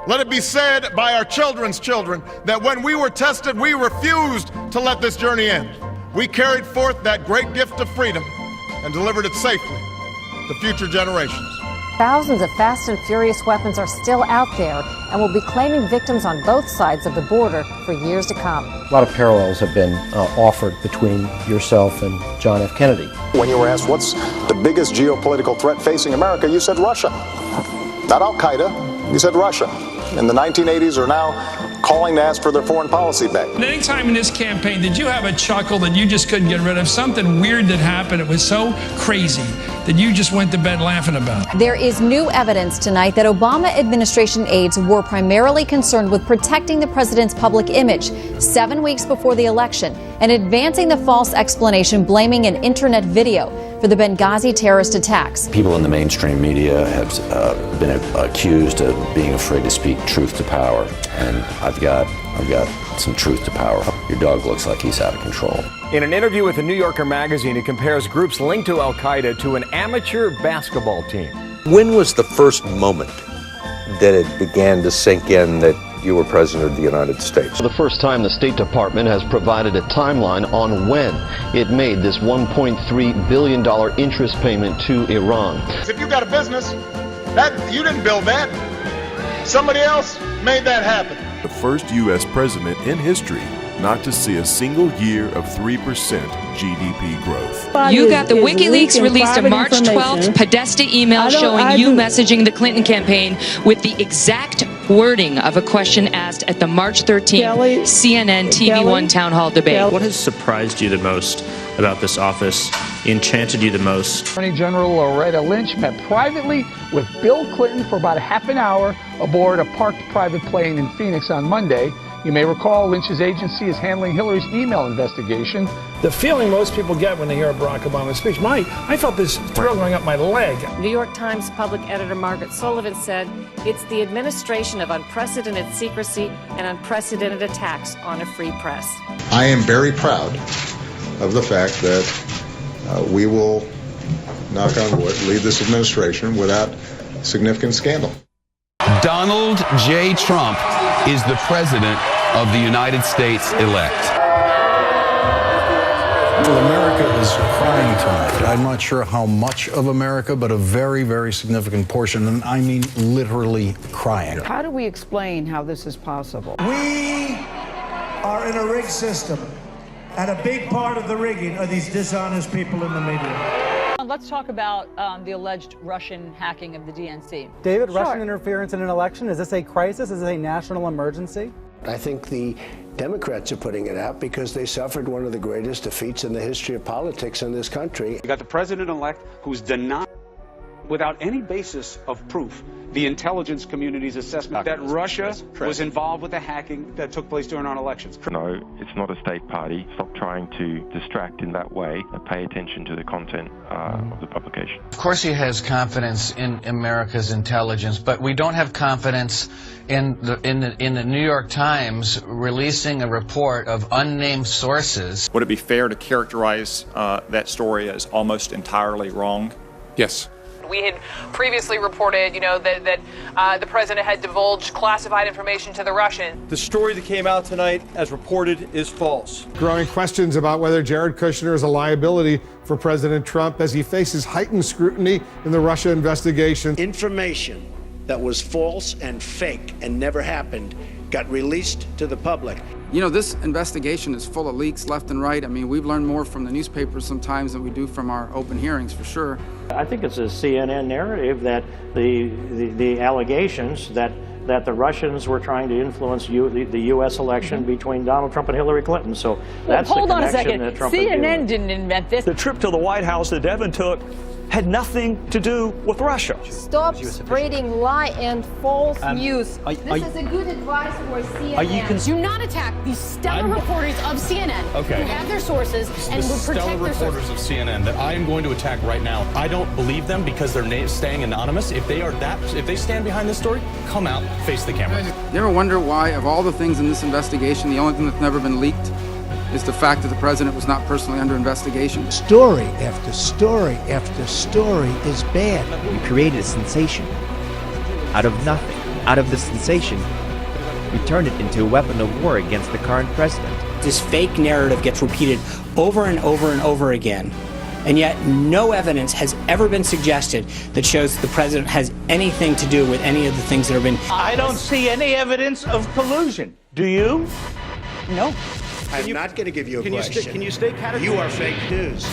Let it be said by our children's children that when we were tested, we refused to let this journey end. We carried forth that great gift of freedom and delivered it safely to future generations. Thousands of fast and furious weapons are still out there and will be claiming victims on both sides of the border for years to come. A lot of parallels have been offered between yourself and John F. Kennedy. When you were asked what's the biggest geopolitical threat facing America, you said Russia. Not Al-Qaeda, you said Russia. In the 1980s are now calling to ask for their foreign policy back. At any time in this campaign, did you have a chuckle that you just couldn't get rid of? Something weird that happened, it was so crazy that you just went to bed laughing about? There is new evidence tonight that Obama administration aides were primarily concerned with protecting the president's public image 7 weeks before the election and advancing the false explanation blaming an internet video for the Benghazi terrorist attacks. People in the mainstream media have been accused of being afraid to speak truth to power, and I've got some truth to power. Your dog looks like he's out of control. In an interview with the New Yorker magazine, he compares groups linked to Al-Qaeda to an amateur basketball team. When was the first moment that it began to sink in that you were president of the United States? For the first time, the State Department has provided a timeline on when it made this $1.3 billion interest payment to Iran. If you got a business, you didn't build that. Somebody else made that happen. The first U.S. president in history not to see a single year of 3% GDP growth. You got the WikiLeaks released a March 12th Podesta email showing you messaging the Clinton campaign with the exact wording of a question asked at the March 13th CNN TV1 town hall debate. What has surprised you the most about this office, enchanted you the most? Attorney General Loretta Lynch met privately with Bill Clinton for about half an hour aboard a parked private plane in Phoenix on Monday. You may recall Lynch's agency is handling Hillary's email investigation. The feeling most people get when they hear a Barack Obama speech, I felt this thrill going up my leg. New York Times public editor Margaret Sullivan said it's the administration of unprecedented secrecy and unprecedented attacks on a free press. I am very proud of the fact that we will, knock on wood, lead this administration without significant scandal. Donald J. Trump is the president of the United States elect. Well, America is crying tonight. I'm not sure how much of America, but a very, very significant portion, and I mean literally crying. How do we explain how this is possible? We are in a rigged system, and a big part of the rigging are these dishonest people in the media. Let's talk about the alleged Russian hacking of the DNC. David, sure. Russian interference in an election, is this a crisis? Is this a national emergency? I think the Democrats are putting it out because they suffered one of the greatest defeats in the history of politics in this country. You got the president-elect who's denied, without any basis of proof, the intelligence community's assessment that Russia was involved with the hacking that took place during our elections. No, it's not a state party. Stop trying to distract in that way. Pay attention to the content of the publication. Of course he has confidence in America's intelligence, but we don't have confidence in the New York Times releasing a report of unnamed sources. Would it be fair to characterize that story as almost entirely wrong? Yes. We had previously reported, that the president had divulged classified information to the Russians. The story that came out tonight, as reported, is false. Growing questions about whether Jared Kushner is a liability for President Trump as he faces heightened scrutiny in the Russia investigation. Information that was false and fake and never happened got released to the public. This investigation is full of leaks left and right. I mean, we've learned more from the newspapers sometimes than we do from our open hearings, for sure. I think it's a CNN narrative that the allegations that the Russians were trying to influence the U.S. election between Donald Trump and Hillary Clinton. So that's hold the on a connection second. that Trump CNN didn't invent this. The trip to the White House that Devin took had nothing to do with Russia. Stop spreading lie and false news. This is a good advice for CNN. Do not attack these stellar reporters of CNN who have their sources and would protect their sources. Of CNN that I am going to attack right now. I don't believe them because they're staying anonymous. If they stand behind this story, come out, face the camera. You ever wonder why, of all the things in this investigation, the only thing that's never been leaked is the fact that the president was not personally under investigation? Story after story after story is bad. You created a sensation out of nothing. out of the sensation, we turned it into a weapon of war against the current president. This fake narrative gets repeated over and over and over again, and yet no evidence has ever been suggested that shows the president has anything to do with any of the things that have been. I don't see any evidence of collusion. Do you? No. I'm not going to give you a question. Can you stay categorical? You are fake news.